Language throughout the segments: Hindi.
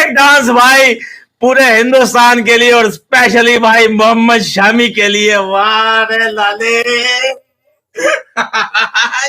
एक डांस भाई पूरे हिंदुस्तान के लिए और स्पेशली भाई मोहम्मद शामी के लिए। वाह रे लाले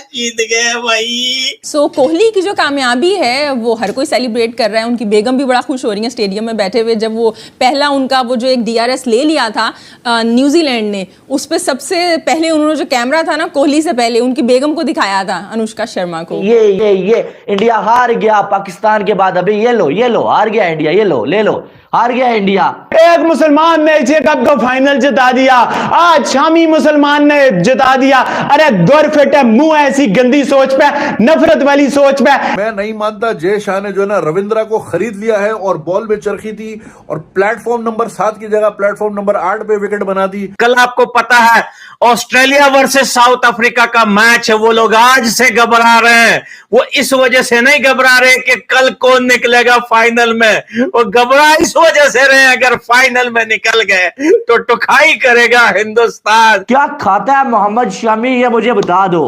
जीत गए भाई। कोहली की जो कामयाबी है वो हर कोई सेलिब्रेट कर रहा है। उनकी बेगम भी बड़ा खुश हो रही है स्टेडियम में बैठे हुए। जब वो पहला उनका वो जो एक DRS ले लिया था न्यूजीलैंड ने, उस पर सबसे पहले उन्होंने जो कैमरा था ना, कोहली से पहले उनकी बेगम को दिखाया था, अनुष्का शर्मा को। ये इंडिया हार गया पाकिस्तान के बाद। अभी ये लो हार गया इंडिया, ये लो ले लो, हार गया इंडिया। एक मुसलमान ने एशिया कप का फाइनल जिता दिया, आज शामी मुसलमान ने जिता दिया। अरे दुर फिट है मुंह ऐसी गंदी सोच पे, नफरत वाली सोच पे। मैं नहीं मानता जय शाह ने जो है ना रविंद्रा को खरीद लिया है और बॉल में चरखी थी और प्लेटफॉर्म नंबर 7 की जगह प्लेटफॉर्म नंबर 8 पे विकेट बना दी। कल आपको पता है ऑस्ट्रेलिया वर्सेस साउथ अफ्रीका का मैच है, वो लोग आज से घबरा रहे हैं। वो इस वजह से नहीं घबरा रहे कि कल कौन निकलेगा फाइनल में, वो घबरा इस वजह से रहे हैं अगर फाइनल में निकल गए तो टुकाई करेगा हिंदुस्तान। क्या खाता है मोहम्मद शामी, ये मुझे बता दो।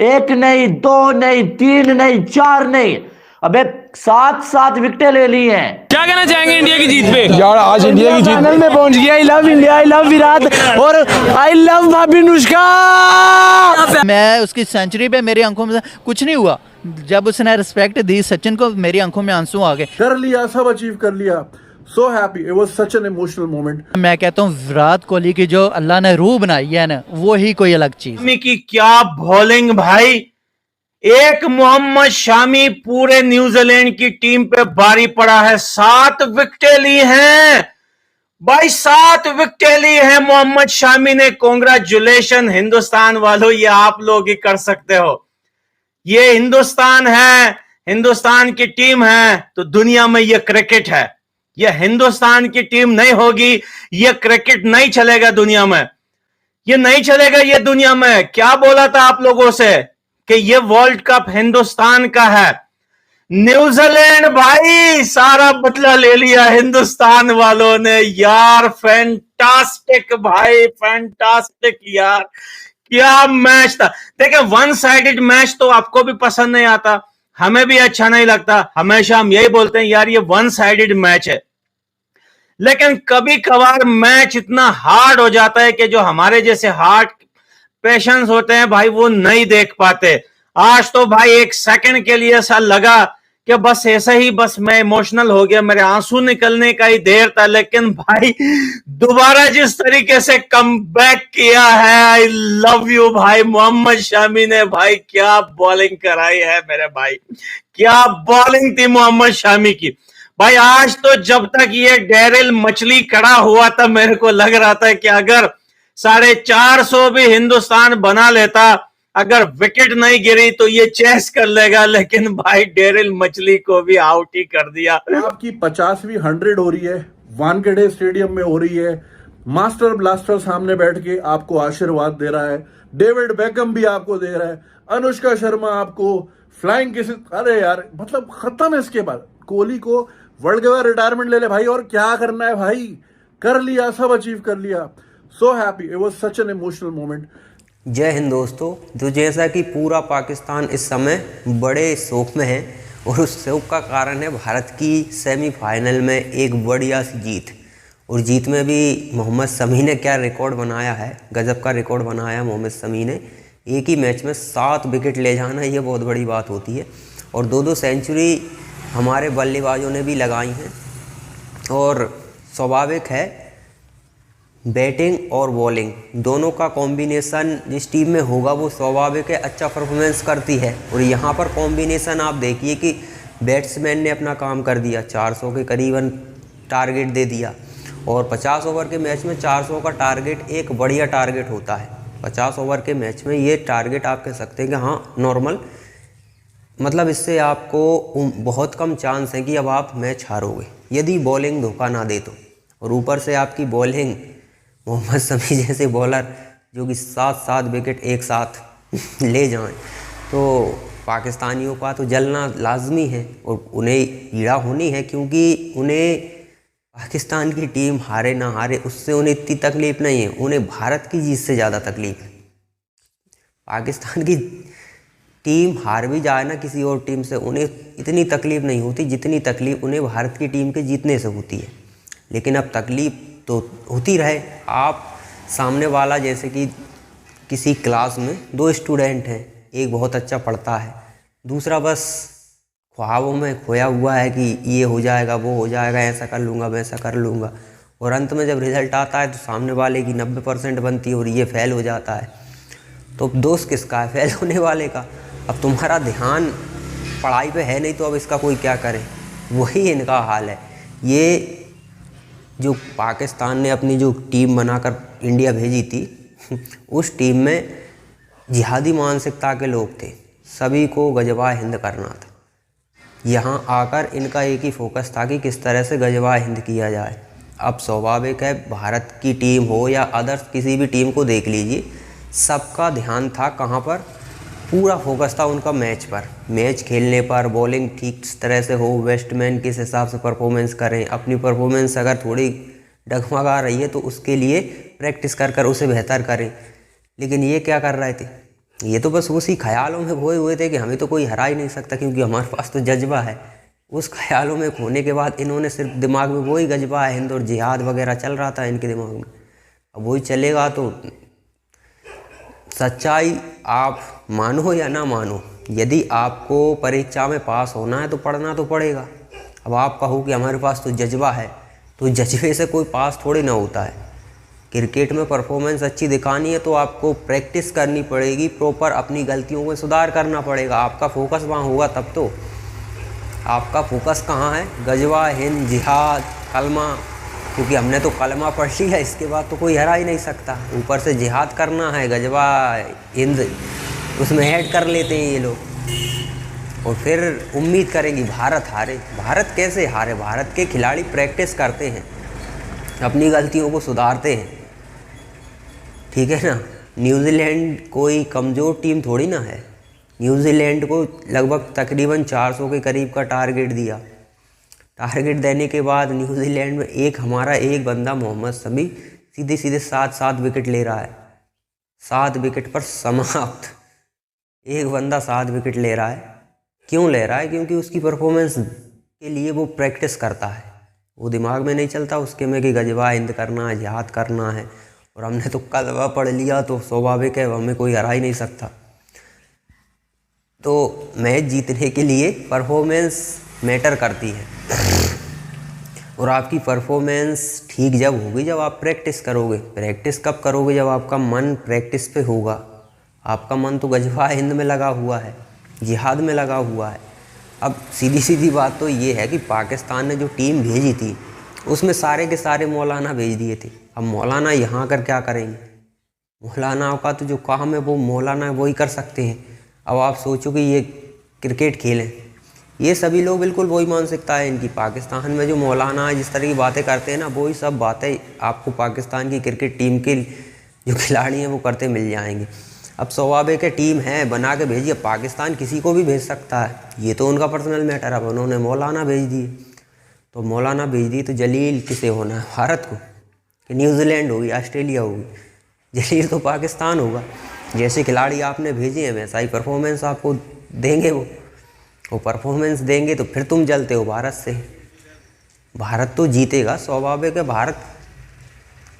1 नहीं 2 नहीं 3 नहीं 4 नहीं, अबे 7 विकेटें ले ली हैं। क्या कहना चाहेंगे इंडिया की जीत पे? यार आज इंडिया की जीत फाइनल में पहुंच गया। I love India, I love Virat और आई लव भाभी अनुष्का। मैं उसकी सेंचुरी पे मेरी आंखों में कुछ नहीं हुआ। जब उसने रिस्पेक्ट दी सचिन को, मेरी आंखों में आंसू आ गए। कर लिया, सब अचीव कर लिया। So happy, it was such an emotional moment. मैं कहता हूँ विराट कोहली की जो अल्लाह ने रूह बनाई है ना, वो ही कोई अलग चीज। शामी की क्या बॉलिंग भाई, एक मोहम्मद शामी पूरे न्यूजीलैंड की टीम पे भारी पड़ा है। 7 विकेटें ली हैं भाई, 7 विकेटें ली हैं मोहम्मद शामी ने। कांग्रेचुलेशन हिंदुस्तान वालों, ये आप लोग ही कर सकते हो। ये हिंदुस्तान है, हिंदुस्तान की टीम है तो दुनिया में ये क्रिकेट है। ये हिंदुस्तान की टीम नहीं होगी, ये क्रिकेट नहीं चलेगा दुनिया में, ये नहीं चलेगा ये दुनिया में। क्या बोला था आप लोगों से कि ये वर्ल्ड कप हिंदुस्तान का है। न्यूजीलैंड भाई सारा बदला ले लिया हिंदुस्तान वालों ने यार। फैंटास्टिक भाई, फैंटास्टिक यार, क्या मैच था। देखिए वन साइडेड मैच तो आपको भी पसंद नहीं आता, हमें भी अच्छा नहीं लगता। हमेशा हम यही बोलते हैं यार ये वन साइडेड मैच है, लेकिन कभी कभार मैच इतना हार्ड हो जाता है कि जो हमारे जैसे हार्ट पेशेंस होते हैं भाई वो नहीं देख पाते। आज तो भाई 1 सेकंड के लिए ऐसा लगा कि बस ऐसे ही बस मैं इमोशनल हो गया, मेरे आंसू निकलने का ही देर था। लेकिन भाई दोबारा जिस तरीके से कमबैक किया है, आई लव यू भाई मोहम्मद शामी ने। भाई क्या बॉलिंग कराई है मेरे भाई, क्या बॉलिंग थी मोहम्मद शामी की भाई। आज तो जब तक ये डेरिल मछली खड़ा हुआ था मेरे को लग रहा था कि अगर 450 भी हिंदुस्तान बना लेता, अगर विकेट नहीं गिरी तो ये चेस कर लेगा। लेकिन भाई डेरिल मछली को भी आउट ही कर दिया। आपकी 50वीं 100 हो रही है, वानखेड़े स्टेडियम में हो रही है। मास्टर ब्लास्टर सामने बैठ के आपको आशीर्वाद दे रहा है। डेविड बेकम भी आपको दे रहा है, अनुष्का शर्मा आपको फ्लाइंग किस। अरे यार मतलब खत्म है। इसके बाद कोहली को वर्ल्ड के बाद रिटायरमेंट ले ले भाई, और क्या करना है भाई, कर लिया, सब अचीव कर लिया। So happy, it was such an emotional moment. जय हिंद दोस्तों। तो जैसा कि पूरा पाकिस्तान इस समय बड़े शोक में है, और उस शोक का कारण है भारत की सेमीफाइनल में एक बढ़िया सी जीत। और जीत में भी मोहम्मद शमी ने क्या रिकॉर्ड बनाया है, गजब का रिकॉर्ड बनाया मोहम्मद शमी ने। एक ही मैच में 7 विकेट ले जाना, ये बहुत बड़ी बात होती है। और 2-2 सेंचुरी हमारे बल्लेबाजों ने भी लगाई हैं। और स्वाभाविक है बैटिंग और बॉलिंग दोनों का कॉम्बिनेशन जिस टीम में होगा वो स्वाभाविक है अच्छा परफॉर्मेंस करती है। और यहाँ पर कॉम्बिनेशन आप देखिए कि बैट्समैन ने अपना काम कर दिया, 400 के करीबन टारगेट दे दिया। और 50 ओवर के मैच में 400 का टारगेट एक बढ़िया टारगेट होता है। 50 ओवर के मैच में ये टारगेट आप कह सकते हैं कि हाँ नॉर्मल, मतलब इससे आपको बहुत कम चांस है कि अब आप मैच हारोगे यदि बॉलिंग धोखा ना दे तो। और ऊपर से आपकी बॉलिंग मोहम्मद शमी जैसे बॉलर जो कि 7 विकेट एक साथ ले जाएं, तो पाकिस्तानियों का तो जलना लाजमी है और उन्हें पीड़ा होनी है, क्योंकि उन्हें पाकिस्तान की टीम हारे ना हारे उससे उन्हें इतनी तकलीफ़ नहीं है, उन्हें भारत की जीत से ज़्यादा तकलीफ है। पाकिस्तान की टीम हार भी जाए ना किसी और टीम से, उन्हें इतनी तकलीफ़ नहीं होती जितनी तकलीफ़ उन्हें भारत की टीम के जीतने से होती है। लेकिन अब तकलीफ़ तो होती रहे। आप सामने वाला, जैसे कि किसी क्लास में 2 स्टूडेंट हैं, एक बहुत अच्छा पढ़ता है, दूसरा बस ख्वाबों में खोया हुआ है कि ये हो जाएगा, वो हो जाएगा, ऐसा कर लूँगा, वैसा कर लूँगा, और अंत में जब रिज़ल्ट आता है तो सामने वाले की 90% बनती है और ये फेल हो जाता है। तो दोष किसका है? फेल होने वाले का। अब तुम्हारा ध्यान पढ़ाई पे है नहीं तो अब इसका कोई क्या करे? वही इनका हाल है। ये जो पाकिस्तान ने अपनी जो टीम बनाकर इंडिया भेजी थी उस टीम में जिहादी मानसिकता के लोग थे, सभी को गजवा हिंद करना था। यहाँ आकर इनका एक ही फोकस था कि किस तरह से गजवा हिंद किया जाए। अब स्वाभाविक है, भारत की टीम हो या अदर्स किसी भी टीम को देख लीजिए, सबका ध्यान था कहाँ पर? पूरा फोकस था उनका मैच पर, मैच खेलने पर, बॉलिंग ठीक तरह से हो, बैट्समैन किस हिसाब से परफॉर्मेंस करें, अपनी परफॉर्मेंस अगर थोड़ी डगमगा रही है तो उसके लिए प्रैक्टिस कर कर उसे बेहतर करें। लेकिन ये क्या कर रहे थे? ये तो बस उसी ख्यालों में खोए हुए थे कि हमें तो कोई हरा ही नहीं सकता क्योंकि हमारे पास तो जज्बा है। उस ख्यालों में खोने के बाद इन्होंने सिर्फ दिमाग में वही गजबा है, हिंद और जिहाद वगैरह चल रहा था इनके दिमाग में। अब वही चलेगा तो सच्चाई आप मानो या ना मानो, यदि आपको परीक्षा में पास होना है तो पढ़ना तो पड़ेगा। अब आप कहो कि हमारे पास तो जज्बा है, तो जज्बे से कोई पास थोड़ी ना होता है। क्रिकेट में परफॉर्मेंस अच्छी दिखानी है तो आपको प्रैक्टिस करनी पड़ेगी, प्रॉपर अपनी गलतियों में सुधार करना पड़ेगा। आपका फोकस वहाँ होगा तब तो। आपका फोकस कहाँ है? गजवा हिंद, जिहाद, कलमा, क्योंकि हमने तो कलमा पढ़ लिया, इसके बाद तो कोई हरा ही नहीं सकता। ऊपर से जिहाद करना है, गजवा हिंद उसमें ऐड कर लेते हैं ये लोग, और फिर उम्मीद करेंगी भारत हारे। भारत कैसे हारे? भारत के खिलाड़ी प्रैक्टिस करते हैं, अपनी गलतियों को सुधारते हैं, ठीक है ना। न्यूजीलैंड कोई कमज़ोर टीम थोड़ी ना है। न्यूजीलैंड को लगभग तकरीबन 400 के करीब का टारगेट दिया। टारगेट देने के बाद न्यूजीलैंड में हमारा एक बंदा मोहम्मद शमी सीधे सीधे 7 विकेट ले रहा है। 7 विकेट पर समाप्त। एक बंदा 7 विकेट ले रहा है। क्यों ले रहा है? क्योंकि उसकी परफॉर्मेंस के लिए वो प्रैक्टिस करता है। वो दिमाग में नहीं चलता उसके में कि गजवा हिंद करना है, जिहाद करना है, और हमने तो कलवा पढ़ लिया तो स्वाभाविक है हमें कोई हरा ही नहीं सकता। तो मैच जीतने के लिए परफॉर्मेंस मैटर करती है, और आपकी परफॉर्मेंस ठीक जब होगी जब आप प्रैक्टिस करोगे। प्रैक्टिस कब करोगे? जब आपका मन प्रैक्टिस पे होगा। आपका मन तो गजवा हिंद में लगा हुआ है, जिहाद में लगा हुआ है। अब सीधी सीधी बात तो ये है कि पाकिस्तान ने जो टीम भेजी थी उसमें सारे के सारे मौलाना भेज दिए थे। अब मौलाना यहाँ आकर क्या करेंगे? मौलाना का तो जो काम है वो मौलाना वही कर सकते हैं। अब आप सोचो कि ये क्रिकेट खेलें, ये सभी लोग बिल्कुल वही मानसिकता है इनकी। पाकिस्तान में जो मौलाना जिस तरह की बातें करते हैं ना, वही सब बातें आपको पाकिस्तान की क्रिकेट टीम के जो खिलाड़ी हैं वो करते मिल जाएंगे। अब स्वाभाविक है, टीम है, बना के भेजिए। पाकिस्तान किसी को भी भेज सकता है, ये तो उनका पर्सनल मैटर। अब उन्होंने मौलाना भेज दिए, तो मौलाना भेज दिए तो जलील किसे होना है? भारत को, कि न्यूजीलैंड होगी, ऑस्ट्रेलिया होगी? जलील तो पाकिस्तान होगा। जैसे खिलाड़ी आपने भेजे हैं वैसा ही परफॉर्मेंस आपको देंगे। वो परफॉर्मेंस देंगे तो फिर तुम जलते हो भारत से। भारत तो जीतेगा, स्वाभाविक है। भारत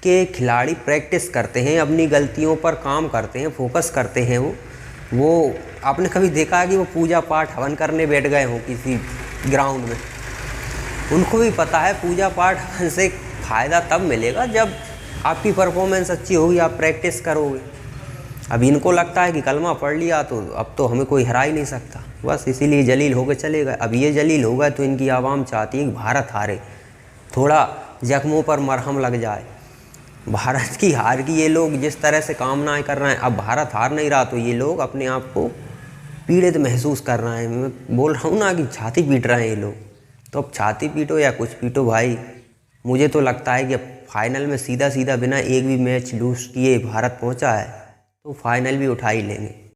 के खिलाड़ी प्रैक्टिस करते हैं, अपनी गलतियों पर काम करते हैं, फोकस करते हैं। वो आपने कभी देखा है कि वो पूजा पाठ हवन करने बैठ गए हों किसी ग्राउंड में? उनको भी पता है पूजा पाठ हवन से फ़ायदा तब मिलेगा जब आपकी परफॉर्मेंस अच्छी होगी, आप प्रैक्टिस करोगे। अब इनको लगता है कि कलमा पढ़ लिया तो अब तो हमें कोई हरा ही नहीं सकता, बस इसीलिए जलील हो गए चले गए। अब ये जलील हो गए तो इनकी आवाम चाहती है कि भारत हारे, थोड़ा जख्मों पर मरहम लग जाए। भारत की हार की ये लोग जिस तरह से कामनाएं कर रहे हैं, अब भारत हार नहीं रहा तो ये लोग अपने आप को पीड़ित महसूस कर रहे हैं। मैं बोल रहा हूँ ना कि छाती पीट रहे हैं ये लोग। तो अब छाती पीटो या कुछ पीटो भाई, मुझे तो लगता है कि अब फाइनल में सीधा सीधा बिना एक भी मैच लूज किए भारत पहुँचा है तो फाइनल भी उठा ही लेंगे।